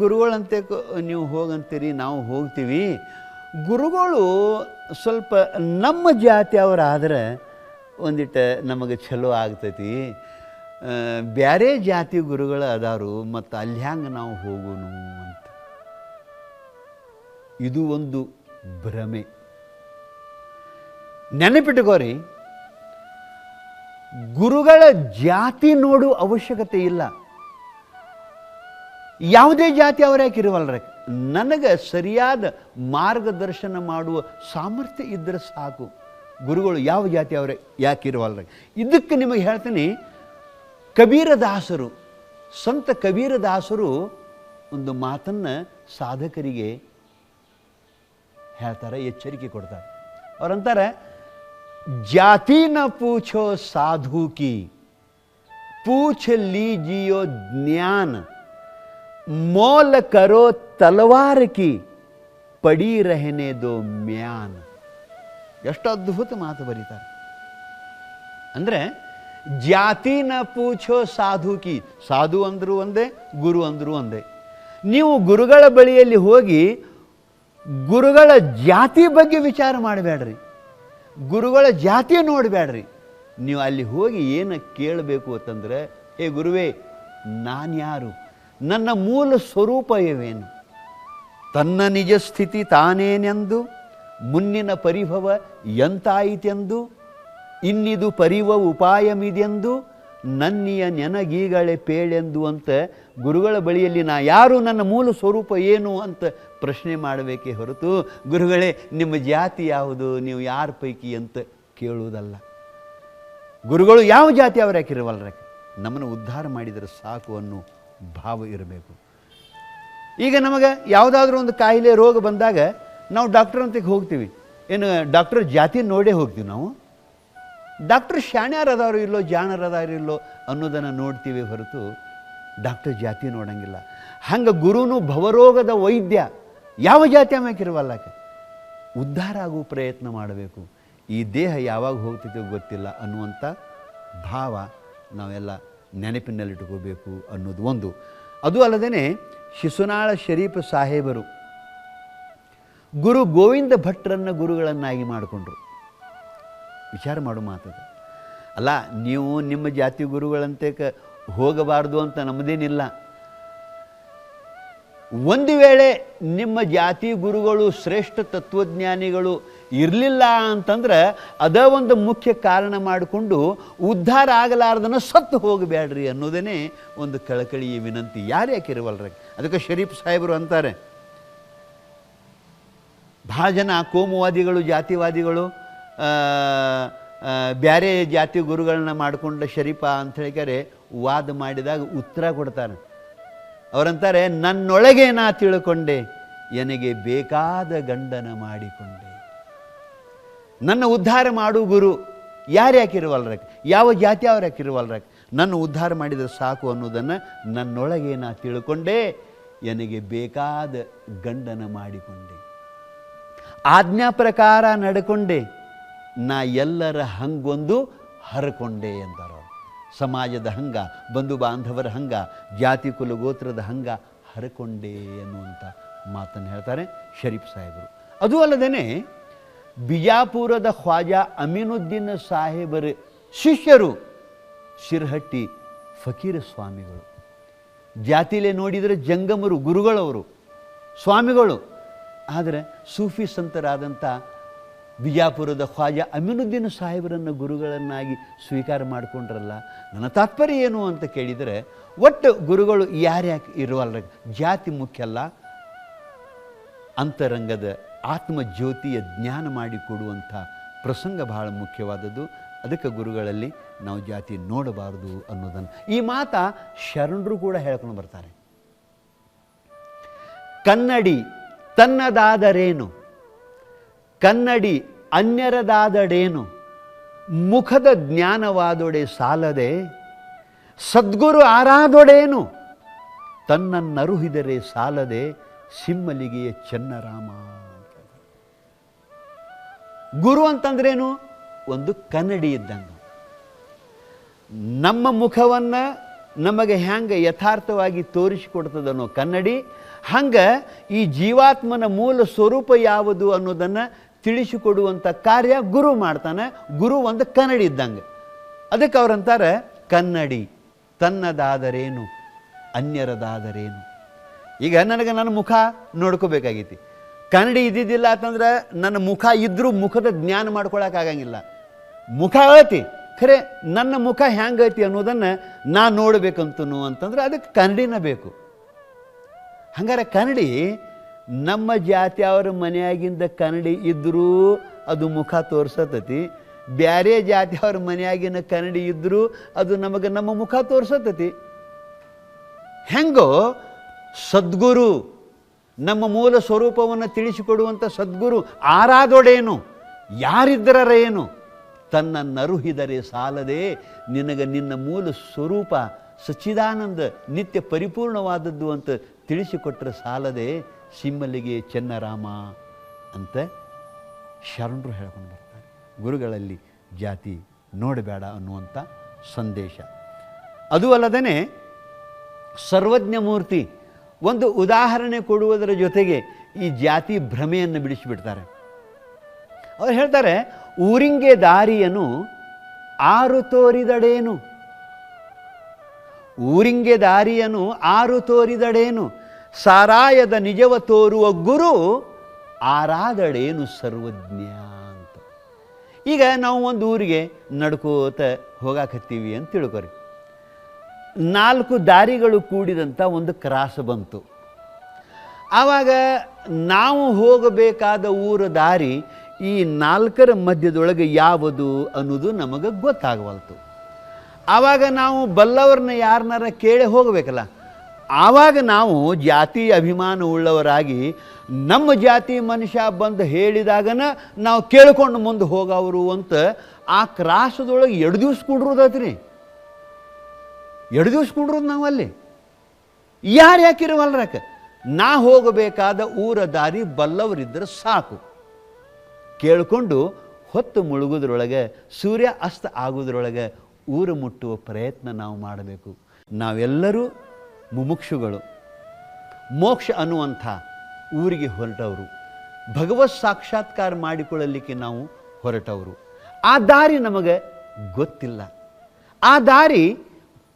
ಗುರುಗಳಂತೆ ನೀವು ಹೋಗಂತೀರಿ, ನಾವು ಹೋಗ್ತೀವಿ. ಗುರುಗಳು ಸ್ವಲ್ಪ ನಮ್ಮ ಜಾತಿಯವರಾದ್ರೆ ಒಂದಿಟ್ಟು ನಮಗೆ ಚಲೋ ಆಗ್ತೈತಿ. ಬೇರೆ ಜಾತಿ ಗುರುಗಳು ಅದಾರು, ಮತ್ತು ಅಲ್ಲಿ ಹ್ಯಾಂಗೆ ನಾವು ಹೋಗೋನು ಅಂತ. ಇದು ಒಂದು ಭ್ರಮೆ. ನೆನಪಿಟ್ಟುಕೋರಿ, ಗುರುಗಳ ಜಾತಿ ನೋಡುವ ಅವಶ್ಯಕತೆ ಇಲ್ಲ. ಯಾವುದೇ ಜಾತಿ ಅವರ್ಯಾಕಿರುವಲ್ರ, ನನಗೆ ಸರಿಯಾದ ಮಾರ್ಗದರ್ಶನ ಮಾಡುವ ಸಾಮರ್ಥ್ಯ ಇದ್ದರೆ ಸಾಕು. ಗುರುಗಳು ಯಾವ ಜಾತಿ ಅವರೇ ಯಾಕಿರುವಲ್ರ. ಇದಕ್ಕೆ ನಿಮಗೆ ಹೇಳ್ತೀನಿ, ಕಬೀರದಾಸರು, ಸಂತ ಕಬೀರದಾಸರು ಒಂದು ಮಾತನ್ನು ಸಾಧಕರಿಗೆ ಹೇಳ್ತಾರೆ, ಎಚ್ಚರಿಕೆ ಕೊಡ್ತಾರೆ. ಅವರಂತಾರೆ, ಜಾತಿ ನ ಪೂಛೋ ಸಾಧು ಕಿ, ಪೂಛ ಲೀಜಿಯೋ ಜ್ಞಾನ, मोल करो तलवार की, पड़ी रहने दो म्यान. ಎಷ್ಟು ಅದ್ಭುತ ಮಾತು ಬರೀತಾರೆ ಅಂದರೆ, ಜಾತಿನ ಪೂಛೋ ಸಾಧು ಕಿ, ಸಾಧು ಅಂದರೂ ಒಂದೇ, ಗುರು ಅಂದರೂ ಒಂದೇ. ನೀವು ಗುರುಗಳ ಬಳಿಯಲ್ಲಿ ಹೋಗಿ ಗುರುಗಳ ಜಾತಿ ಬಗ್ಗೆ ವಿಚಾರ ಮಾಡಬೇಡ್ರಿ, ಗುರುಗಳ ಜಾತಿ ನೋಡಬೇಡ್ರಿ. ನೀವು ಅಲ್ಲಿ ಹೋಗಿ ಏನು ಕೇಳಬೇಕು ಅಂತಂದರೆ, ಹೇ ಗುರುವೇ, ನಾನು ಯಾರು, ನನ್ನ ಮೂಲ ಸ್ವರೂಪವೇನು, ತನ್ನ ನಿಜ ಸ್ಥಿತಿ ತಾನೇನೆಂದು, ಮುನ್ನಿನ ಪರಿಭವ ಎಂತಾಯಿತೆಂದು, ಇನ್ನಿದು ಪರಿವ ಉಪಾಯಮಿದೆಂದು, ನನ್ನಿಯ ನೆನಗೀಗಳೆ ಪೇಳೆಂದು ಅಂತ ಗುರುಗಳ ಬಳಿಯಲ್ಲಿ ನಾ ಯಾರು, ನನ್ನ ಮೂಲ ಸ್ವರೂಪ ಏನು ಅಂತ ಪ್ರಶ್ನೆ ಮಾಡಬೇಕೇ ಹೊರತು, ಗುರುಗಳೇ ನಿಮ್ಮ ಜಾತಿ ಯಾವುದು, ನೀವು ಯಾರ ಪೈಕಿ ಅಂತ ಕೇಳುವುದಲ್ಲ. ಗುರುಗಳು ಯಾವ ಜಾತಿ ಅವರ್ಯಾಕಿರುವಲ್ರ, ನಮ್ಮನ್ನು ಉದ್ಧಾರ ಮಾಡಿದರೆ ಸಾಕು ಅನ್ನೋ ಭಾವ ಇರಬೇಕು. ಈಗ ನಮಗೆ ಯಾವುದಾದ್ರೂ ಒಂದು ಕಾಯಿಲೆ ರೋಗ ಬಂದಾಗ ನಾವು ಡಾಕ್ಟರ್ ಅಂತಕ್ಕೆ ಹೋಗ್ತೀವಿ. ಏನು ಡಾಕ್ಟರ್ ಜಾತಿ ನೋಡೇ ಹೋಗ್ತೀವಿ ನಾವು. ಡಾಕ್ಟರ್ ಶಾಣ್ಯಾರದಾರು ಇಲ್ಲೋ ಜಾಣರದಾರು ಇಲ್ಲೋ ಅನ್ನೋದನ್ನು ನೋಡ್ತೀವಿ ಹೊರತು ಡಾಕ್ಟರ್ ಜಾತಿ ನೋಡಂಗಿಲ್ಲ. ಹಂಗೆ ಗುರುನು ಭವರೋಗದ ವೈದ್ಯ, ಯಾವ ಜಾತಿ ಆಮ್ಯಾಕಿರುವಲ್ಲಕ ಉದ್ಧಾರ ಆಗುವ ಪ್ರಯತ್ನ ಮಾಡಬೇಕು. ಈ ದೇಹ ಯಾವಾಗ ಹೋಗ್ತಿದ್ದೋ ಗೊತ್ತಿಲ್ಲ ಅನ್ನುವಂಥ ಭಾವ ನಾವೆಲ್ಲ ನೆನಪಿನಲ್ಲಿಟ್ಕೋಬೇಕು ಅನ್ನೋದು ಒಂದು. ಅದು ಅಲ್ಲದೇ ಶಿಶುನಾಳ ಶರೀಫ್ ಸಾಹೇಬರು ಗುರು ಗೋವಿಂದ ಭಟ್ರನ್ನು ಗುರುಗಳನ್ನಾಗಿ ಮಾಡಿಕೊಂಡ್ರು. ವಿಚಾರ ಮಾಡೋ ಮಾತದು ಅಲ್ಲ. ನೀವು ನಿಮ್ಮ ಜಾತಿ ಗುರುಗಳಂತೆ ಹೋಗಬಾರ್ದು ಅಂತ ನಮ್ಮದೇನಿಲ್ಲ. ಒಂದು ವೇಳೆ ನಿಮ್ಮ ಜಾತಿ ಗುರುಗಳು ಶ್ರೇಷ್ಠ ತತ್ವಜ್ಞಾನಿಗಳು ಇರಲಿಲ್ಲ ಅಂತಂದ್ರೆ ಅದ ಒಂದು ಮುಖ್ಯ ಕಾರಣ ಮಾಡಿಕೊಂಡು ಉದ್ಧಾರ ಆಗಲಾರ್ದನ್ನು ಸತ್ತು ಹೋಗಬೇಡ್ರಿ ಅನ್ನೋದೇ ಒಂದು ಕಳಕಳಿಯ ವಿನಂತಿ. ಯಾರ್ಯಾಕಿರುವಲ್ರ. ಅದಕ್ಕೆ ಶರೀಫ್ ಸಾಹೇಬರು ಅಂತಾರೆ, ಭಾಳ ಜನ ಕೋಮುವಾದಿಗಳು, ಜಾತಿವಾದಿಗಳು ಬೇರೆ ಜಾತಿ ಗುರುಗಳನ್ನ ಮಾಡಿಕೊಂಡ ಶರೀಫ ಅಂತ ಹೇಳಿದರೆ ವಾದ ಮಾಡಿದಾಗ ಉತ್ತರ ಕೊಡ್ತಾರೆ. ಅವರಂತಾರೆ, ನನ್ನೊಳಗೆ ನಾ ತಿಳ್ಕೊಂಡೆ, ನನಗೆ ಬೇಕಾದ ಗಂಡನ ಮಾಡಿಕೊಂಡೆ. ನನ್ನ ಉದ್ಧಾರ ಮಾಡು ಗುರು ಯಾರ್ಯಾಕಿರುವಲ್ರ, ಯಾವ ಜಾತಿ ಅವ್ರ್ಯಾಕಿರುವಲ್ರ, ನನ್ನ ಉದ್ಧಾರ ಮಾಡಿದರೆ ಸಾಕು ಅನ್ನೋದನ್ನು ನನ್ನೊಳಗೆ ನಾ ತಿಳ್ಕೊಂಡೆ, ನನಗೆ ಬೇಕಾದ ಗಂಡನ ಮಾಡಿಕೊಂಡೆ, ಆಜ್ಞಾ ಪ್ರಕಾರ ನಡ್ಕೊಂಡೆ, ನಾ ಎಲ್ಲರ ಹಂಗೊಂದು ಹರಕೊಂಡೆ ಅಂತಾರೆ. ಸಮಾಜದ ಹಂಗ, ಬಂಧು ಬಾಂಧವರ ಹಂಗ, ಜಾತಿ ಕುಲ ಗೋತ್ರದ ಹಂಗ ಹರಕೊಂಡೆ ಎನ್ನುವಂಥ ಮಾತನ್ನು ಹೇಳ್ತಾರೆ ಶರೀಫ್ ಸಾಹೇಬರು. ಅದು ಅಲ್ಲದೇ ಬಿಜಾಪುರದ ಖ್ವಾಜಾ ಅಮೀನುದ್ದೀನ್ ಸಾಹೇಬರ ಶಿಷ್ಯರು ಶಿರಹಟ್ಟಿ ಫಕೀರ ಸ್ವಾಮಿಗಳು. ಜಾತಿಲೇ ನೋಡಿದರೆ ಜಂಗಮರು, ಗುರುಗಳವರು, ಸ್ವಾಮಿಗಳು. ಆದರೆ ಸೂಫಿ ಸಂತರಾದಂಥ ಬಿಜಾಪುರದ ಖ್ವಾಜಾ ಅಮೀನುದ್ದೀನ್ ಸಾಹೇಬರನ್ನು ಗುರುಗಳನ್ನಾಗಿ ಸ್ವೀಕಾರ ಮಾಡಿಕೊಂಡ್ರಲ್ಲ. ನನ್ನ ತಾತ್ಪರ್ಯ ಏನು ಅಂತ ಕೇಳಿದರೆ, ಒಟ್ಟು ಗುರುಗಳು ಯಾರ್ಯಾಕೆ ಇರುವಲ್ಲ, ಜಾತಿ ಮುಖ್ಯ ಅಲ್ಲ, ಅಂತರಂಗದ ಆತ್ಮಜ್ಯೋತಿಯ ಜ್ಞಾನ ಮಾಡಿಕೊಡುವಂಥ ಪ್ರಸಂಗ ಬಹಳ ಮುಖ್ಯವಾದದ್ದು. ಅದಕ್ಕೆ ಗುರುಗಳಲ್ಲಿ ನಾವು ಜಾತಿ ನೋಡಬಾರದು ಅನ್ನೋದನ್ನು ಈ ಮಾತ ಶರಣರು ಕೂಡ ಹೇಳ್ಕೊಂಡು ಬರ್ತಾರೆ. ಕನ್ನಡಿ ತನ್ನದಾದರೇನು, ಕನ್ನಡಿ ಅನ್ಯರದಾದಡೇನು, ಮುಖದ ಜ್ಞಾನವಾದೊಡೆ ಸಾಲದೆ, ಸದ್ಗುರು ಆರಾದೊಡೇನು, ತನ್ನನ್ನರುಹಿದರೆ ಸಾಲದೆ, ಸಿಮ್ಮಲಿಗೆಯ ಚೆನ್ನರಾಮ. ಗುರು ಅಂತಂದ್ರೇನು? ಒಂದು ಕನ್ನಡಿ ಇದ್ದಂಗೆ. ನಮ್ಮ ಮುಖವನ್ನು ನಮಗೆ ಹೆಂಗೆ ಯಥಾರ್ಥವಾಗಿ ತೋರಿಸಿಕೊಡ್ತದನೋ ಕನ್ನಡಿ, ಹಂಗೆ ಈ ಜೀವಾತ್ಮನ ಮೂಲ ಸ್ವರೂಪ ಯಾವುದು ಅನ್ನೋದನ್ನು ತಿಳಿಸಿಕೊಡುವಂಥ ಕಾರ್ಯ ಗುರು ಮಾಡ್ತಾನೆ. ಗುರು ಒಂದು ಕನ್ನಡಿ ಇದ್ದಂಗೆ. ಅದಕ್ಕೆ ಅವ್ರಂತಾರೆ ಕನ್ನಡಿ ತನ್ನದಾದರೇನು ಅನ್ಯರದಾದರೇನು. ಈಗ ನನಗೆ ನನ್ನ ಮುಖ ನೋಡ್ಕೋಬೇಕಾಗೈತಿ. ಕನ್ನಡಿ ಇದ್ದಿದ್ದಿಲ್ಲ ಅಂತಂದ್ರೆ ನನ್ನ ಮುಖ ಇದ್ದರೂ ಮುಖದ ಜ್ಞಾನ ಮಾಡ್ಕೊಳಕ್ಕಾಗಂಗಿಲ್ಲ. ಮುಖ ಐತಿ ಖರೆ ನನ್ನ ಮುಖ ಹೆಂಗೈತಿ ಅನ್ನೋದನ್ನು ನಾನು ನೋಡಬೇಕಂತನು ಅಂತಂದ್ರೆ ಅದಕ್ಕೆ ಕನ್ನಡಿನ ಬೇಕು. ಹಂಗಾರೆ ಕನ್ನಡಿ ನಮ್ಮ ಜಾತಿಯವ್ರ ಮನೆಯಾಗಿಂದ ಕನ್ನಡಿ ಇದ್ದರೂ ಅದು ಮುಖ ತೋರ್ಸತತಿ, ಬೇರೆ ಜಾತಿಯವ್ರ ಮನೆಯಾಗಿನ ಕನ್ನಡಿ ಇದ್ದರೂ ಅದು ನಮಗೆ ನಮ್ಮ ಮುಖ ತೋರ್ಸತತಿ. ಹೆಂಗೋ ಸದ್ಗುರು ನಮ್ಮ ಮೂಲ ಸ್ವರೂಪವನ್ನು ತಿಳಿಸಿಕೊಡುವಂಥ ಸದ್ಗುರು ಆರಾದೊಡೇನು, ಯಾರಿದ್ದರೇನು, ತನ್ನ ನರುಹಿದರೆ ಸಾಲದೆ ನಿನಗೆ ನಿನ್ನ ಮೂಲ ಸ್ವರೂಪ ಸಚ್ಚಿದಾನಂದ ನಿತ್ಯ ಪರಿಪೂರ್ಣವಾದದ್ದು ಅಂತ ತಿಳಿಸಿಕೊಟ್ಟರೆ ಸಾಲದೆ ಸಿಮ್ಮಲ್ಲಿಗೆ ಚೆನ್ನರಾಮ ಅಂತ ಶರಣರು ಹೇಳ್ಕೊಂಡು ಬರ್ತಾರೆ. ಗುರುಗಳಲ್ಲಿ ಜಾತಿ ನೋಡಬೇಡ ಅನ್ನುವಂಥ ಸಂದೇಶ. ಅದು ಅಲ್ಲದೇ ಸರ್ವಜ್ಞ ಮೂರ್ತಿ ಒಂದು ಉದಾಹರಣೆ ಕೊಡುವುದರ ಜೊತೆಗೆ ಈ ಜಾತಿ ಭ್ರಮೆಯನ್ನು ಬಿಡಿಸಿಬಿಡ್ತಾರೆ. ಅವ್ರು ಹೇಳ್ತಾರೆ, ಊರಿಂಗೆ ದಾರಿಯನು ಆರು ತೋರಿದಡೇನು, ಊರಿಂಗೆ ದಾರಿಯನು ಆರು ತೋರಿದಡೇನು, ಸಾರಾಯದ ನಿಜವ ತೋರುವ ಗುರು ಆರಾದಡೇನು ಸರ್ವಜ್ಞ ಅಂತ. ಈಗ ನಾವು ಒಂದು ಊರಿಗೆ ನಡ್ಕೋತ ಹೋಗಾಕತ್ತೀವಿ ಅಂತ ತಿಳ್ಕೊರಿ. 4 ದಾರಿಗಳು ಕೂಡಿದಂಥ ಒಂದು ಕ್ರಾಸ್ ಬಂತು. ಆವಾಗ ನಾವು ಹೋಗಬೇಕಾದ ಊರ ದಾರಿ ಈ 4ರ ಮಧ್ಯದೊಳಗೆ ಯಾವುದು ಅನ್ನೋದು ನಮಗೆ ಗೊತ್ತಾಗವಲ್ತು. ಆವಾಗ ನಾವು ಬಲ್ಲವ್ರನ್ನ ಯಾರನ್ನಾರ ಕೇಳಿ ಹೋಗಬೇಕಲ್ಲ. ಆವಾಗ ನಾವು ಜಾತಿ ಅಭಿಮಾನ ಉಳ್ಳವರಾಗಿ ನಮ್ಮ ಜಾತಿ ಮನುಷ್ಯ ಬಂದು ಹೇಳಿದಾಗನ ನಾವು ಕೇಳ್ಕೊಂಡು ಮುಂದೆ ಹೋಗವರು ಅಂತ ಆ ಕ್ರಾಸದೊಳಗೆ 2 ದಿವ್ಸ ಕುಂಡ್ರೋದೈತ್ರಿ. 2 ದಿವ್ಸ ಕುಂಡ್ರೋದು ನಾವು ಅಲ್ಲಿ. ಯಾರು ಯಾಕಿರುವಲ್ರಕ್ಕ? ನಾ ಹೋಗಬೇಕಾದ ಊರ ದಾರಿ ಬಲ್ಲವರಿದ್ದರೆ ಸಾಕು. ಕೇಳಿಕೊಂಡು ಹೊತ್ತು ಮುಳುಗೋದ್ರೊಳಗೆ ಸೂರ್ಯ ಅಸ್ತ ಆಗೋದ್ರೊಳಗೆ ಊರು ಮುಟ್ಟುವ ಪ್ರಯತ್ನ ನಾವು ಮಾಡಬೇಕು. ನಾವೆಲ್ಲರೂ ಮುಮುಕ್ಷುಗಳು, ಮೋಕ್ಷ ಅನ್ನುವಂಥ ಊರಿಗೆ ಹೊರಟವರು, ಭಗವತ್ ಸಾಕ್ಷಾತ್ಕಾರ ಮಾಡಿಕೊಳ್ಳಲಿಕ್ಕೆ ನಾವು ಹೊರಟವರು. ಆ ದಾರಿ ನಮಗೆ ಗೊತ್ತಿಲ್ಲ. ಆ ದಾರಿ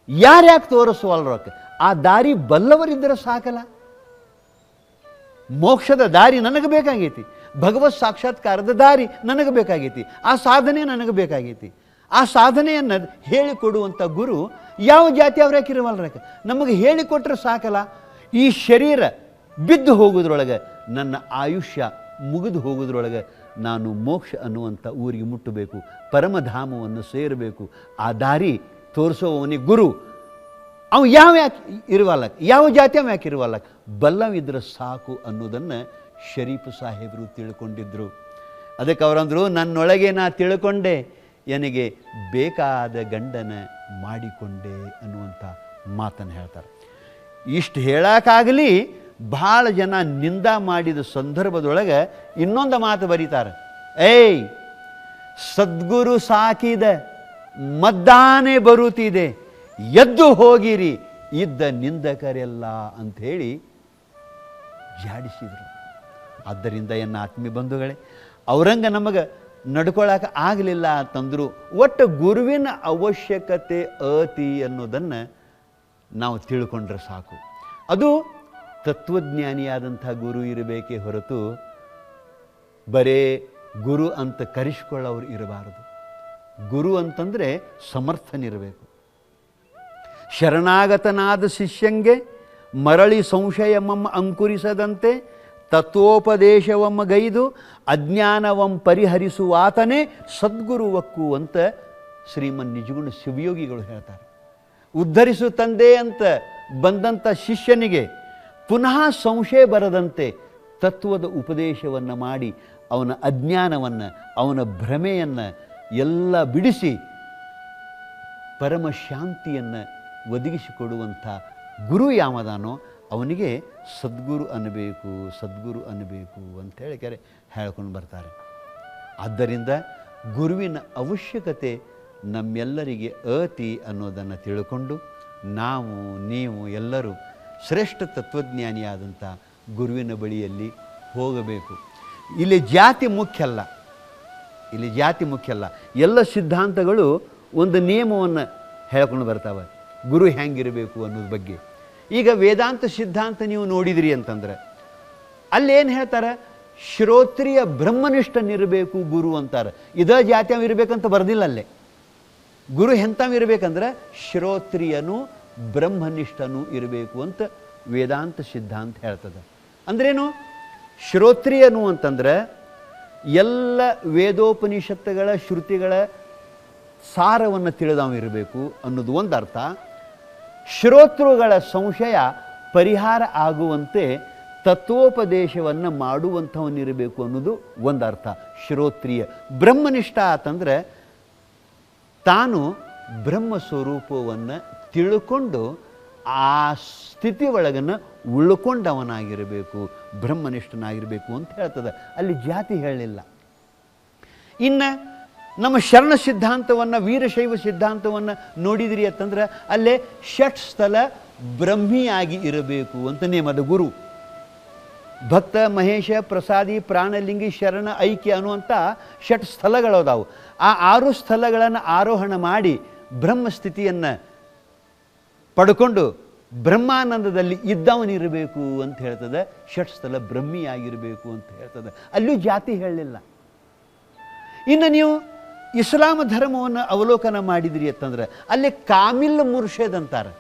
ಯಾರ್ಯಾಕೆ ತೋರಿಸುವಲ್ರಕ್ಕೆ? ಆ ದಾರಿ ಬಲ್ಲವರಿದ್ದರೆ ಸಾಕಲ್ಲ. ಮೋಕ್ಷದ ದಾರಿ ನನಗೆ ಬೇಕಾಗೈತಿ, ಭಗವತ್ ಸಾಕ್ಷಾತ್ಕಾರದ ದಾರಿ ನನಗೆ ಬೇಕಾಗೈತಿ, ಆ ಸಾಧನೆ ನನಗೆ ಬೇಕಾಗೈತಿ. ಆ ಸಾಧನೆಯನ್ನು ಹೇಳಿಕೊಡುವಂಥ ಗುರು ಯಾವ ಜಾತಿ ಅವ್ರ್ಯಾಕಿರುವಲ್ರಕ್ಕೆ? ನಮಗೆ ಹೇಳಿಕೊಟ್ರೆ ಸಾಕಲ್ಲ. ಈ ಶರೀರ ಬಿದ್ದು ಹೋಗೋದ್ರೊಳಗೆ, ನನ್ನ ಆಯುಷ್ಯ ಮುಗಿದು ಹೋಗೋದ್ರೊಳಗೆ ನಾನು ಮೋಕ್ಷ ಅನ್ನುವಂಥ ಊರಿಗೆ ಮುಟ್ಟಬೇಕು, ಪರಮಧಾಮವನ್ನು ಸೇರಬೇಕು. ಆ ದಾರಿ ತೋರಿಸೋವನಿಗೆ ಗುರು. ಅವ ಯಾಕೆ ಇರುವಲ್ಲಕ್ಕೆ, ಯಾವ ಜಾತಿ ಅವ ಯಾಕೆ ಇರುವಲ್ಲಕ್ಕೆ? ಬಲ್ಲವಿದ್ರೆ ಸಾಕು ಅನ್ನೋದನ್ನು ಶರೀಫ್ ಸಾಹೇಬರು ತಿಳ್ಕೊಂಡಿದ್ರು. ಅದಕ್ಕೆ ಅವರಂದರು, ನನ್ನೊಳಗೆ ನಾ ತಿಳ್ಕೊಂಡೆ, ನನಗೆ ಬೇಕಾದ ಗಂಡನ ಮಾಡಿಕೊಂಡೆ ಅನ್ನುವಂಥ ಮಾತನ್ನು ಹೇಳ್ತಾರೆ. ಇಷ್ಟು ಹೇಳೋಕ್ಕಾಗಲಿ ಭಾಳ ಜನ ನಿಂದ ಮಾಡಿದ ಸಂದರ್ಭದೊಳಗೆ ಇನ್ನೊಂದು ಮಾತು ಬರೀತಾರೆ. ಏಯ್, ಸದ್ಗುರು ಸಾಕಿದ ಮದ್ದಾನೆ ಬರುತ್ತಿದೆ, ಎದ್ದು ಹೋಗಿರಿ ಇದ್ದ ನಿಂದಕರೆಲ್ಲ ಅಂಥೇಳಿ ಜಾಡಿಸಿದರು. ಆದ್ದರಿಂದ ಎನ್ನ ಆತ್ಮೀಯ ಬಂಧುಗಳೇ, ಅವರಂಗೆ ನಮಗೆ ನಡ್ಕೊಳ್ಳೋಕೆ ಆಗಲಿಲ್ಲ ಅಂತಂದರು. ಒಟ್ಟು ಗುರುವಿನ ಅವಶ್ಯಕತೆ ಅತಿ ಅನ್ನೋದನ್ನು ನಾವು ತಿಳ್ಕೊಂಡ್ರೆ ಸಾಕು. ಅದು ತತ್ವಜ್ಞಾನಿಯಾದಂಥ ಗುರು ಇರಬೇಕೇ ಹೊರತು ಬರೇ ಗುರು ಅಂತ ಕರೆಸಿಕೊಳ್ಳೋರು ಇರಬಾರದು. ಗುರು ಅಂತಂದರೆ ಸಮರ್ಥನಿರಬೇಕು. ಶರಣಾಗತನಾದ ಶಿಷ್ಯಂಗೆ ಮರಳಿ ಸಂಶಯವಮ್ಮ ಅಂಕುರಿಸದಂತೆ ತತ್ವೋಪದೇಶವಮ್ಮ ಗೈದು ಅಜ್ಞಾನವಂ ಪರಿಹರಿಸುವಾತನೇ ಸದ್ಗುರುವಕ್ಕು ಅಂತ ಶ್ರೀಮನ್ ನಿಜಗುಣ ಶಿವಯೋಗಿಗಳು ಹೇಳ್ತಾರೆ. ಉದ್ಧರಿಸು ತಂದೆ ಅಂತ ಬಂದಂಥ ಶಿಷ್ಯನಿಗೆ ಪುನಃ ಸಂಶಯ ಬರದಂತೆ ತತ್ವದ ಉಪದೇಶವನ್ನು ಮಾಡಿ ಅವನ ಅಜ್ಞಾನವನ್ನು, ಅವನ ಭ್ರಮೆಯನ್ನು ಎಲ್ಲ ಬಿಡಿಸಿ ಪರಮ ಶಾಂತಿಯನ್ನು ಒದಗಿಸಿಕೊಡುವಂಥ ಗುರು ಯಾವದಾನೋ ಅವನಿಗೆ ಸದ್ಗುರು ಅನ್ನಬೇಕು, ಸದ್ಗುರು ಅನ್ನಬೇಕು ಅಂಥೇಳಿ ಹೇಳ್ಕೊಂಡು ಬರ್ತಾರೆ. ಆದ್ದರಿಂದ ಗುರುವಿನ ಅವಶ್ಯಕತೆ ನಮ್ಮೆಲ್ಲರಿಗೆ ಅತಿ ಅನ್ನೋದನ್ನು ತಿಳ್ಕೊಂಡು ನಾವು ನೀವು ಎಲ್ಲರೂ ಶ್ರೇಷ್ಠ ತತ್ವಜ್ಞಾನಿಯಾದಂಥ ಗುರುವಿನ ಬಳಿಯಲ್ಲಿ ಹೋಗಬೇಕು. ಇಲ್ಲಿ ಜಾತಿ ಮುಖ್ಯ ಅಲ್ಲ, ಇಲ್ಲಿ ಜಾತಿ ಮುಖ್ಯ ಅಲ್ಲ. ಎಲ್ಲ ಸಿದ್ಧಾಂತಗಳು ಒಂದು ನಿಯಮವನ್ನು ಹೇಳ್ಕೊಂಡು ಬರ್ತಾವೆ, ಗುರು ಹೆಂಗಿರಬೇಕು ಅನ್ನೋದ್ರ ಬಗ್ಗೆ. ಈಗ ವೇದಾಂತ ಸಿದ್ಧಾಂತ ನೀವು ನೋಡಿದ್ರಿ ಅಂತಂದರೆ ಅಲ್ಲೇನು ಹೇಳ್ತಾರೆ, ಶ್ರೋತ್ರಿಯ ಬ್ರಹ್ಮನಿಷ್ಠನಿರಬೇಕು ಗುರು ಅಂತಾರೆ. ಇದೇ ಜಾತಿ ಇರಬೇಕಂತ ಬರ್ದಿಲ್ಲ ಅಲ್ಲೇ. ಗುರು ಎಂಥವಿರಬೇಕಂದ್ರೆ ಶ್ರೋತ್ರಿಯನು ಬ್ರಹ್ಮನಿಷ್ಠನೂ ಇರಬೇಕು ಅಂತ ವೇದಾಂತ ಸಿದ್ಧಾಂತ ಹೇಳ್ತದೆ. ಅಂದ್ರೇನು? ಶ್ರೋತ್ರಿಯನು ಅಂತಂದರೆ ಎಲ್ಲ ವೇದೋಪನಿಷತ್ತುಗಳ ಶ್ರುತಿಗಳ ಸಾರವನ್ನು ತಿಳಿದವನಿರಬೇಕು ಅನ್ನೋದು ಒಂದು ಅರ್ಥ. ಶ್ರೋತೃಗಳ ಸಂಶಯ ಪರಿಹಾರ ಆಗುವಂತೆ ತತ್ವೋಪದೇಶವನ್ನು ಮಾಡುವಂಥವನಿರಬೇಕು ಅನ್ನೋದು ಒಂದು ಅರ್ಥ ಶ್ರೋತ್ರಿಯ. ಬ್ರಹ್ಮನಿಷ್ಠ ಅಂತಂದರೆ ತಾನು ಬ್ರಹ್ಮ ಸ್ವರೂಪವನ್ನು ತಿಳ್ಕೊಂಡು ಆ ಸ್ಥಿತಿ ಒಳಗನ್ನು ಉಳ್ಕೊಂಡವನಾಗಿರಬೇಕು, ಬ್ರಹ್ಮನಿಷ್ಠನಾಗಿರಬೇಕು ಅಂತ ಹೇಳ್ತದೆ. ಅಲ್ಲಿ ಜಾತಿ ಹೇಳಲಿಲ್ಲ. ಇನ್ನು ನಮ್ಮ ಶರಣ ಸಿದ್ಧಾಂತವನ್ನು, ವೀರಶೈವ ಸಿದ್ಧಾಂತವನ್ನು ನೋಡಿದ್ರಿ ಅಂತಂದ್ರೆ ಅಲ್ಲೇ ಷಟ್ ಸ್ಥಳ ಬ್ರಹ್ಮಿಯಾಗಿ ಇರಬೇಕು ಅಂತ ನೇಮದ ಗುರು. ಭಕ್ತ, ಮಹೇಶ, ಪ್ರಸಾದಿ, ಪ್ರಾಣಲಿಂಗಿ, ಶರಣ, ಐಕ್ಯ ಅನ್ನುವಂಥ ಷಟ್ ಸ್ಥಳಗಳದಾವು. ಆ 6 ಸ್ಥಳಗಳನ್ನು ಆರೋಹಣ ಮಾಡಿ ಬ್ರಹ್ಮಸ್ಥಿತಿಯನ್ನು ಪಡ್ಕೊಂಡು ಬ್ರಹ್ಮಾನಂದದಲ್ಲಿ ಇದ್ದವನಿರಬೇಕು ಅಂತ ಹೇಳ್ತದೆ. ಷಟ್ ಸ್ಥಳ ಬ್ರಹ್ಮಿಯಾಗಿರಬೇಕು ಅಂತ ಹೇಳ್ತದೆ. ಅಲ್ಲೂ ಜಾತಿ ಹೇಳಲಿಲ್ಲ. ಇನ್ನು ನೀವು ಇಸ್ಲಾಂ ಧರ್ಮವನ್ನು ಅವಲೋಕನ ಮಾಡಿದ್ರಿ ಅಂತಂದ್ರೆ ಅಲ್ಲಿ ಕಾಮಿಲ್ ಮುರ್ಷದ್ ಅಂತಾರೆ,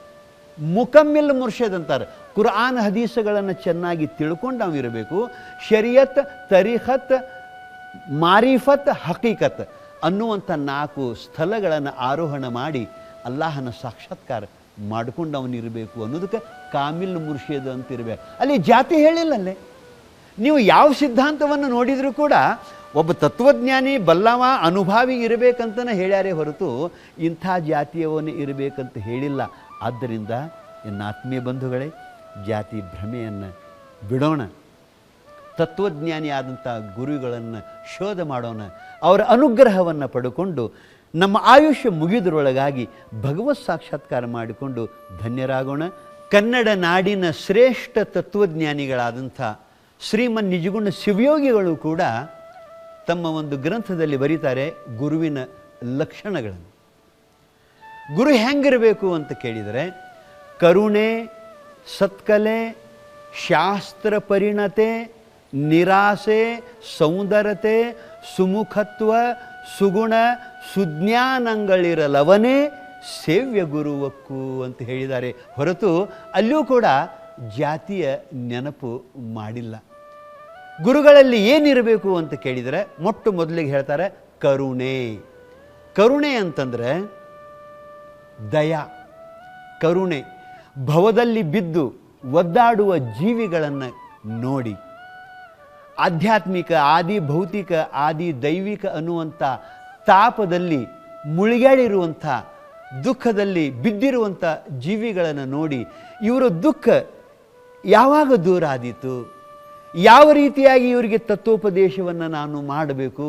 ಮುಕಮ್ಮಿಲ್ ಮುರ್ಷದ್ ಅಂತಾರೆ. ಕುರ್ಆನ್ ಹದೀಸ್ಗಳನ್ನು ಚೆನ್ನಾಗಿ ತಿಳ್ಕೊಂಡು ನಾವು ಇರಬೇಕು. ಶರಿಯತ್, ತರೀಖತ್, ಮಾರಿಫತ್, ಹಕೀಕತ್ ಅನ್ನುವಂಥ 4 ಸ್ಥಳಗಳನ್ನು ಆರೋಹಣ ಮಾಡಿ ಅಲ್ಲಾಹನ ಸಾಕ್ಷಾತ್ಕಾರ ಮಾಡಿಕೊಂಡು ಅವನಿರಬೇಕು ಅನ್ನೋದಕ್ಕೆ ಕಾಮಿಲ್ ಮುರ್ಷದ್ ಅಂತ ಇರಬೇಕು. ಅಲ್ಲಿ ಜಾತಿ ಹೇಳಿಲ್ಲ. ಅಲ್ಲೇ ನೀವು ಯಾವ ಸಿದ್ಧಾಂತವನ್ನು ನೋಡಿದರೂ ಕೂಡ ಒಬ್ಬ ತತ್ವಜ್ಞಾನಿ, ಬಲ್ಲವ, ಅನುಭಾವಿ ಇರಬೇಕಂತಲೇ ಹೇಳ್ಯಾರೇ ಹೊರತು ಇಂಥ ಜಾತಿಯವನ್ನೇ ಇರಬೇಕಂತ ಹೇಳಿಲ್ಲ. ಆದ್ದರಿಂದ ಎನ್ನ ಆತ್ಮೀಯ ಬಂಧುಗಳೇ, ಜಾತಿ ಭ್ರಮೆಯನ್ನು ಬಿಡೋಣ. ತತ್ವಜ್ಞಾನಿ ಆದಂಥ ಗುರುಗಳನ್ನು ಶೋಧ ಮಾಡೋಣ. ಅವರ ಅನುಗ್ರಹವನ್ನು ಪಡ್ಕೊಂಡು ನಮ್ಮ ಆಯುಷ್ಯ ಮುಗಿದರೊಳಗಾಗಿ ಭಗವತ್ ಸಾಕ್ಷಾತ್ಕಾರ ಮಾಡಿಕೊಂಡು ಧನ್ಯರಾಗೋಣ. ಕನ್ನಡ ನಾಡಿನ ಶ್ರೇಷ್ಠ ತತ್ವಜ್ಞಾನಿಗಳಾದಂಥ ಶ್ರೀಮನ್ ನಿಜಗುಣ ಶಿವಯೋಗಿಗಳು ಕೂಡ ತಮ್ಮ ಒಂದು ಗ್ರಂಥದಲ್ಲಿ ಬರೀತಾರೆ ಗುರುವಿನ ಲಕ್ಷಣಗಳನ್ನು. ಗುರು ಹೆಂಗಿರಬೇಕು ಅಂತ ಕೇಳಿದರೆ ಕರುಣೆ, ಸತ್ಕಲೆ, ಶಾಸ್ತ್ರ ಪರಿಣತೆ, ನಿರಾಸೆ, ಸೌಂದರ್ಯತೆ, ಸುಮುಖತ್ವ, ಸುಗುಣ, ಸುಜ್ಞಾನಗಳಿರಲವನೇ ಸೇವ್ಯ ಗುರುವಕ್ಕೂ ಅಂತ ಹೇಳಿದ್ದಾರೆ ಹೊರತು ಅಲ್ಲೂ ಕೂಡ ಜಾತಿಯ ನೆನಪು ಮಾಡಿಲ್ಲ. ಗುರುಗಳಲ್ಲಿ ಏನಿರಬೇಕು ಅಂತ ಕೇಳಿದರೆ ಮೊಟ್ಟ ಮೊದಲಿಗೆ ಹೇಳ್ತಾರೆ ಕರುಣೆ. ಕರುಣೆ ಅಂತಂದರೆ ದಯ, ಕರುಣೆ. ಭವದಲ್ಲಿ ಬಿದ್ದು ಒದ್ದಾಡುವ ಜೀವಿಗಳನ್ನು ನೋಡಿ ಆಧ್ಯಾತ್ಮಿಕ, ಆದಿ ಭೌತಿಕ, ಆದಿ ದೈವಿಕ ಅನ್ನುವಂಥ ತಾಪದಲ್ಲಿ ಮುಳುಗೇಳಿರುವಂಥ, ದುಃಖದಲ್ಲಿ ಬಿದ್ದಿರುವಂಥ ಜೀವಿಗಳನ್ನು ನೋಡಿ ಇವರ ದುಃಖ ಯಾವಾಗ ದೂರ ಆದೀತು, ಯಾವ ರೀತಿಯಾಗಿ ಇವರಿಗೆ ತತ್ವೋಪದೇಶವನ್ನು ನಾನು ಮಾಡಬೇಕು,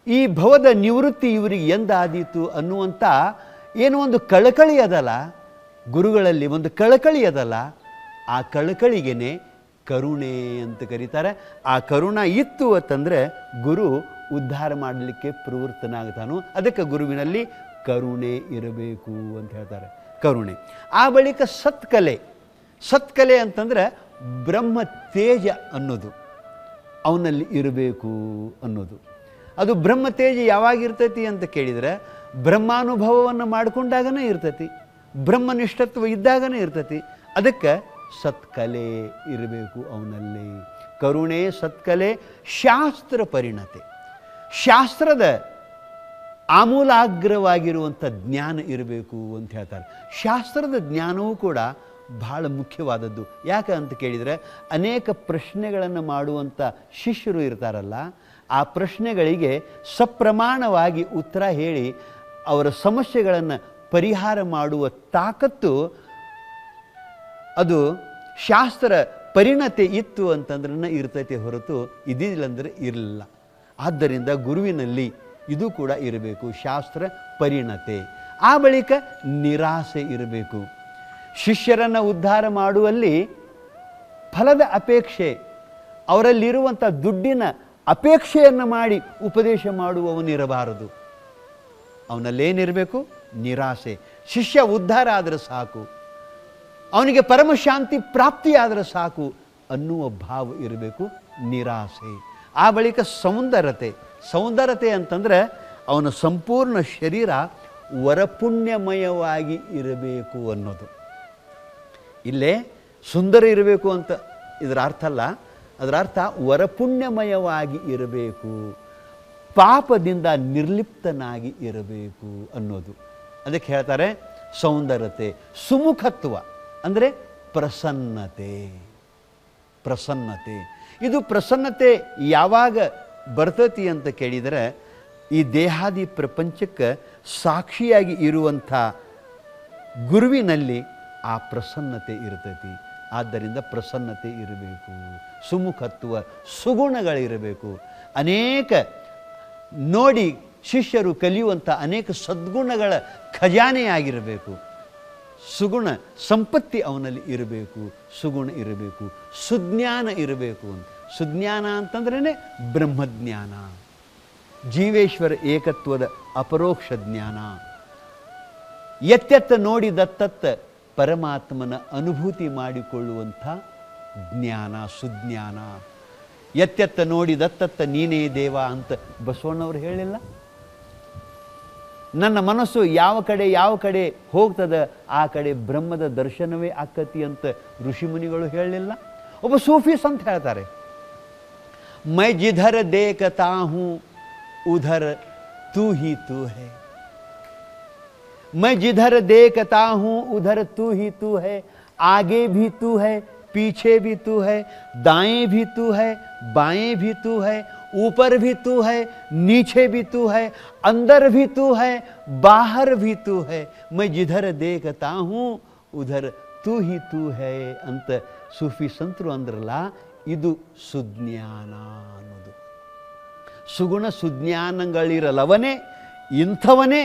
ಈ ಭವದ ನಿವೃತ್ತಿ ಇವರಿಗೆ ಎಂದಾದೀತು ಅನ್ನುವಂಥ ಏನೋ ಒಂದು ಕಳಕಳಿ ಅದಲ್ಲ, ಗುರುಗಳಲ್ಲಿ ಒಂದು ಕಳಕಳಿ ಅದಲ್ಲ, ಆ ಕಳಕಳಿಗೆನೆ ಕರುಣೆ ಅಂತ ಕರೀತಾರೆ. ಆ ಕರುಣ ಇತ್ತು ಅಂತಂದರೆ ಗುರು ಉದ್ಧಾರ ಮಾಡಲಿಕ್ಕೆ ಪ್ರವೃತ್ತನಾಗ್ತಾನು. ಅದಕ್ಕೆ ಗುರುವಿನಲ್ಲಿ ಕರುಣೆ ಇರಬೇಕು ಅಂತ ಹೇಳ್ತಾರೆ. ಕರುಣೆ. ಆ ಬಳಿಕ ಸತ್ಕಲೆ. ಸತ್ಕಲೆ ಅಂತಂದರೆ ಬ್ರಹ್ಮ ತೇಜ ಅನ್ನೋದು ಅವನಲ್ಲಿ ಇರಬೇಕು ಅನ್ನೋದು. ಅದು ಬ್ರಹ್ಮ ತೇಜ ಯಾವಾಗಿರ್ತೈತಿ ಅಂತ ಕೇಳಿದರೆ ಬ್ರಹ್ಮಾನುಭವವನ್ನು ಮಾಡಿಕೊಂಡಾಗನೇ ಇರ್ತೈತಿ, ಬ್ರಹ್ಮನಿಷ್ಠತ್ವ ಇದ್ದಾಗನೇ ಇರ್ತೈತಿ. ಅದಕ್ಕೆ ಸತ್ಕಲೆ ಇರಬೇಕು ಅವನಲ್ಲಿ. ಕರುಣೆ, ಸತ್ಕಲೆ, ಶಾಸ್ತ್ರ ಪರಿಣತೆ. ಶಾಸ್ತ್ರದ ಆಮೂಲಾಗ್ರವಾಗಿರುವಂಥ ಜ್ಞಾನ ಇರಬೇಕು ಅಂತ ಹೇಳ್ತಾರೆ. ಶಾಸ್ತ್ರದ ಜ್ಞಾನವೂ ಕೂಡ ಬಹಳ ಮುಖ್ಯವಾದದ್ದು. ಯಾಕೆ ಅಂತ ಕೇಳಿದರೆ ಅನೇಕ ಪ್ರಶ್ನೆಗಳನ್ನು ಮಾಡುವಂಥ ಶಿಷ್ಯರು ಇರ್ತಾರಲ್ಲ, ಆ ಪ್ರಶ್ನೆಗಳಿಗೆ ಸಪ್ರಮಾಣವಾಗಿ ಉತ್ತರ ಹೇಳಿ ಅವರ ಸಮಸ್ಯೆಗಳನ್ನು ಪರಿಹಾರ ಮಾಡುವ ತಾಕತ್ತು ಅದು ಶಾಸ್ತ್ರ ಪರಿಣತೆ ಇತ್ತು ಅಂತಂದ್ರೆ ಇರ್ತೈತೆ ಹೊರತು ಇದಿಲ್ಲಂದರೆ ಇರಲಿಲ್ಲ. ಆದ್ದರಿಂದ ಗುರುವಿನಲ್ಲಿ ಇದು ಕೂಡ ಇರಬೇಕು, ಶಾಸ್ತ್ರ ಪರಿಣತೆ. ಆ ಬಳಿಕ ನಿರಾಸೆ ಇರಬೇಕು. ಶಿಷ್ಯರನ್ನು ಉದ್ಧಾರ ಮಾಡುವಲ್ಲಿ ಫಲದ ಅಪೇಕ್ಷೆ, ಅವರಲ್ಲಿರುವಂಥ ದುಡ್ಡಿನ ಅಪೇಕ್ಷೆಯನ್ನು ಮಾಡಿ ಉಪದೇಶ ಮಾಡುವವನಿರಬಾರದು. ಅವನಲ್ಲೇನಿರಬೇಕು? ನಿರಾಸೆ. ಶಿಷ್ಯ ಉದ್ಧಾರ ಆದರೆ ಸಾಕು, ಅವನಿಗೆ ಪರಮಶಾಂತಿ ಪ್ರಾಪ್ತಿಯಾದರೆ ಸಾಕು ಅನ್ನುವ ಭಾವ ಇರಬೇಕು, ನಿರಾಸೆ. ಆ ಬಳಿಕ ಸೌಂದರ್ಯತೆ ಅಂತಂದರೆ ಅವನ ಸಂಪೂರ್ಣ ಶರೀರ ವರಪುಣ್ಯಮಯವಾಗಿ ಇರಬೇಕು ಅನ್ನೋದು. ಇಲ್ಲೇ ಸುಂದರ ಇರಬೇಕು ಅಂತ ಇದರ ಅರ್ಥ ಅಲ್ಲ, ಅದರ ಅರ್ಥ ವರಪುಣ್ಯಮಯವಾಗಿ ಇರಬೇಕು, ಪಾಪದಿಂದ ನಿರ್ಲಿಪ್ತನಾಗಿ ಇರಬೇಕು ಅನ್ನೋದು. ಅದಕ್ಕೆ ಹೇಳ್ತಾರೆ ಸೌಂದರ್ಯತೆ. ಸುಮುಖತ್ವ ಅಂದರೆ ಪ್ರಸನ್ನತೆ. ಇದು ಪ್ರಸನ್ನತೆ ಯಾವಾಗ ಬರ್ತತಿ ಅಂತ ಕೇಳಿದರೆ, ಈ ದೇಹಾದಿ ಪ್ರಪಂಚಕ್ಕೆ ಸಾಕ್ಷಿಯಾಗಿ ಇರುವಂಥ ಗುರುವಿನಲ್ಲಿ ಆ ಪ್ರಸನ್ನತೆ ಇರ್ತೈತಿ. ಆದ್ದರಿಂದ ಪ್ರಸನ್ನತೆ ಇರಬೇಕು, ಸುಮುಖತ್ವ, ಸುಗುಣಗಳಿರಬೇಕು. ಅನೇಕ ನೋಡಿ ಶಿಷ್ಯರು ಕಲಿಯುವಂಥ ಅನೇಕ ಸದ್ಗುಣಗಳ ಖಜಾನೆಯಾಗಿರಬೇಕು. ಸುಗುಣ ಸಂಪತ್ತಿ ಅವನಲ್ಲಿ ಇರಬೇಕು, ಸುಗುಣ ಇರಬೇಕು, ಸುಜ್ಞಾನ ಇರಬೇಕು. ಸುಜ್ಞಾನ ಅಂತಂದ್ರೇ ಬ್ರಹ್ಮಜ್ಞಾನ, ಜೀವೇಶ್ವರ ಏಕತ್ವದ ಅಪರೋಕ್ಷ ಜ್ಞಾನ. ಎತ್ತೆತ್ತ ನೋಡಿದತ್ತತ್ತ ಪರಮಾತ್ಮನ ಅನುಭೂತಿ ಮಾಡಿಕೊಳ್ಳುವಂಥ ಜ್ಞಾನ, ಸುಜ್ಞಾನ. ಎತ್ತೆತ್ತ ನೋಡಿದತ್ತತ್ತ ನೀನೇ ದೇವ ಅಂತ ಬಸವಣ್ಣವರು ಹೇಳಿಲ್ಲ? ನನ್ನ ಮನಸ್ಸು ಯಾವ ಕಡೆ ಹೋಗ್ತದೆ ಆ ಕಡೆ ಬ್ರಹ್ಮದ ದರ್ಶನವೇ ಆಕತಿ ಅಂತ ಋಷಿಮುನಿಗಳು ಹೇಳಲಿಲ್ಲ? ಒಬ್ಬ ಸೂಫೀಸ್ ಅಂತ ಹೇಳ್ತಾರೆ, ಮೈ ಜಿಧರ್ ದೇಖತಾ ಹೂँ ಉಧರ್ ತೂ ಹಿ ತೂ ಹೈ, मैं जिधर देखता हूँ उधर तू ही तू है, आगे भी तू है पीछे भी तू है, दाएं भी तू है बाएं भी तू है, ऊपर भी तू है नीचे भी तू है, अंदर भी तू है बाहर भी तू है, मैं जिधर देखता हूँ उधर तू ही तू है ಅಂತ ಸೂಫಿ ಸಂತರು ಅಂದ್ರಲ್ಲ. ಇದು ಸುಜ್ಞಾನ ಅನ್ನೋದು. ಸುಗುಣ ಸುಜ್ಞಾನಗಳಿರಲವನೇ ಇಂಥವನೇ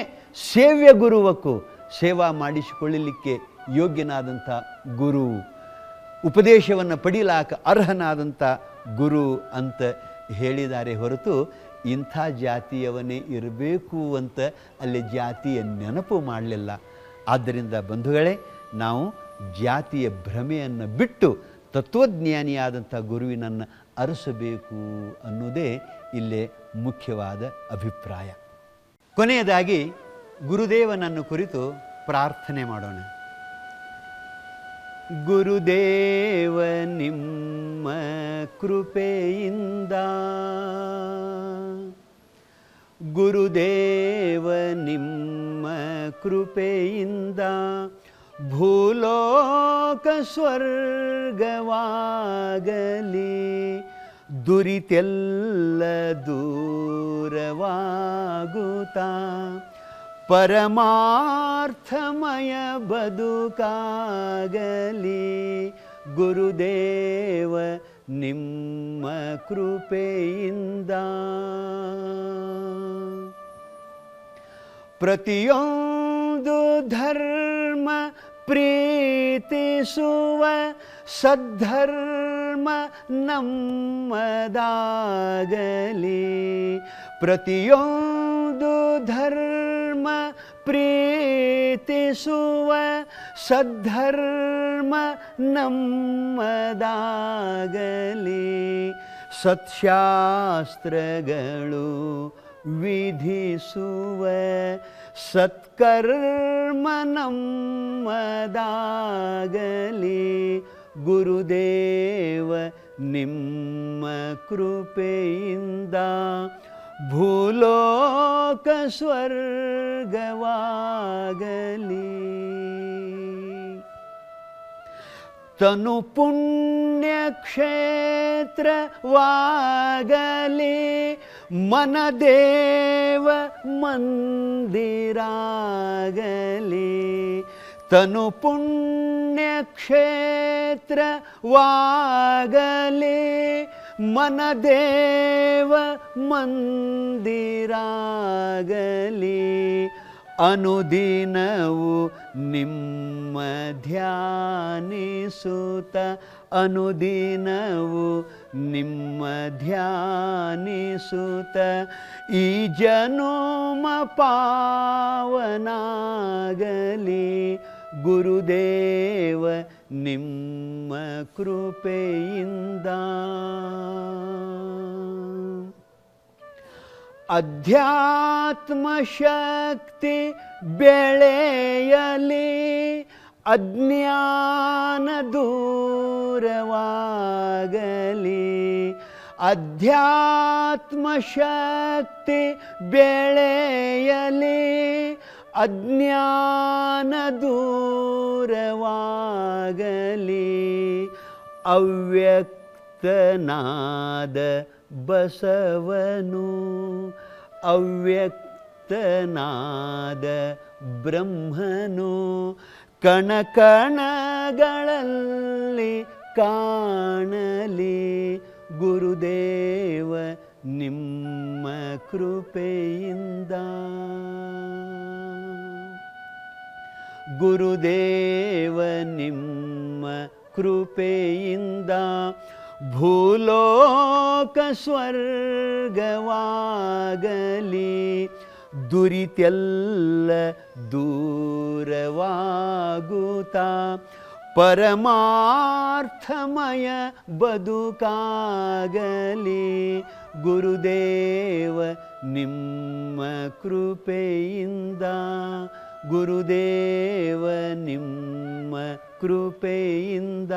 ಸೇವ್ಯ ಗುರುವಕ್ಕೂ ಸೇವಾ ಮಾಡಿಸಿಕೊಳ್ಳಲಿಕ್ಕೆ ಯೋಗ್ಯನಾದಂಥ ಗುರು, ಉಪದೇಶವನ್ನು ಪಡೀಲಾಕ ಅರ್ಹನಾದಂಥ ಗುರು ಅಂತ ಹೇಳಿದ್ದಾರೆ ಹೊರತು ಇಂಥ ಜಾತಿಯವನೇ ಇರಬೇಕು ಅಂತ ಅಲ್ಲಿ ಜಾತಿಯ ನೆನಪು ಮಾಡಲಿಲ್ಲ. ಆದ್ದರಿಂದ ಬಂಧುಗಳೇ, ನಾವು ಜಾತಿಯ ಭ್ರಮೆಯನ್ನು ಬಿಟ್ಟು ತತ್ವಜ್ಞಾನಿಯಾದಂಥ ಗುರುವಿನನ್ನು ಅರಸಬೇಕು ಅನ್ನೋದೇ ಇಲ್ಲೇ ಮುಖ್ಯವಾದ ಅಭಿಪ್ರಾಯ. ಕೊನೆಯದಾಗಿ ಗುರುದೇವನನ್ನು ಕುರಿತು ಪ್ರಾರ್ಥನೆ ಮಾಡೋಣ. ಗುರುದೇವ ನಿಮ್ಮ ಕೃಪೆಯಿಂದ, ಗುರುದೇವ ನಿಮ್ಮ ಕೃಪೆಯಿಂದ ಭೂಲೋಕ ಸ್ವರ್ಗವಾಗಲಿ, ದುರಿತೆಲ್ಲ ದೂರವಾಗುತ್ತಾ ಪರಮಾರ್ಥಮಯ ಬದುಕಾಗಲಿ. ಗುರುದೇವ ನಿಮ್ಮ ಕೃಪೆಯಿಂದ ಪ್ರತಿಯೊಂದು ಧರ್ಮ ಪ್ರೀತಿಸುವ ಸದ್ಧರ್ಮ ನಮ್ಮದಾಗಲಿ. ಪ್ರತಿಯೊಂದು ಧರ್ಮ ಪ್ರೀತಿಸುವ ಸದ್ಧರ್ಮ ನಮ್ಮದಾಗಲಿ. ಸತ್ಶಾಸ್ತ್ರಗಳು ವಿಧಿಸುವ ಸತ್ಕರ್ಮ ನಮ್ಮದಾಗಲಿ. ಗುರುದೇವ ನಿಮ್ಮ ಕೃಪೆಯಿಂದ ಭೂಲೋಕ ಸ್ವರ್ಗವಾಗಲಿ. ತನು ಪುಣ್ಯ ಕ್ಷೇತ್ರವಾಗಲಿ, ಮನದೇವ ಮಂದಿರಾಗಲಿ. ತನು ಪುಣ್ಯ ಕ್ಷೇತ್ರವಾಗಲಿ, ಮನದೇವ ಮಂದಿರಾಗಲಿ. ಅನುದಿನವು ನಿಮ್ಮ ಧ್ಯಾನಿಸುತ್ತ ಅನುದಿನವು ನಿಮ್ಮ ಧ್ಯಾನಿಸುತ್ತ ಈ ಜನುಮ ಪಾವನಾಗಲಿ ಗುರುದೇವ ನಿಮ್ಮ ಕೃಪೆಯಿಂದ. ಅಧ್ಯಾತ್ಮ ಶಕ್ತಿ ಬೆಳೆಯಲಿ ಅಜ್ಞಾನ ದೂರವಾಗಲಿ. ಅಧ್ಯಾತ್ಮ ಶಕ್ತಿ ಬೆಳೆಯಲಿ ಅಜ್ಞಾನ ದೂರವಾಗಲಿ. ಅವ್ಯಕ್ತನಾದ ಬಸವನು ಅವ್ಯಕ್ತನಾದ ಬ್ರಹ್ಮನು ಕಣ ಕಣಗಳಲ್ಲಿ ಕಾಣಲಿ ಗುರುದೇವ ನಿಮ್ಮ ಕೃಪೆಯಿಂದ. ಗುರುದೇವ ನಿಮ್ಮ ಕೃಪೆಯಿಂದ ಭೂಲೋಕ ಸ್ವರ್ಗವಾಗಲಿ ದುರಿತೆಲ್ಲ ದೂರವಾಗುತ್ತಾ ಪರಮಾರ್ಥಮಯ ಬದುಕಾಗಲಿ ಗುರುದೇವ ನಿಮ್ಮ ಕೃಪೆಯಿಂದ. ಗುರುದೇವ ನಿಮ್ಮ ಕೃಪೆಯಿಂದ.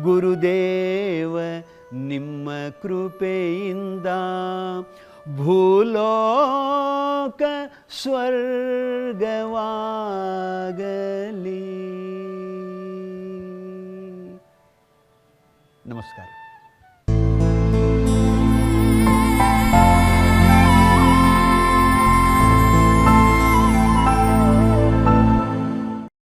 ಗುರುದೇವ ನಿಮ್ಮ ಕೃಪೆಯಿಂದ ಭೂಲೋಕ ಸ್ವರ್ಗವಾಗಲಿ. ನಮಸ್ಕಾರ.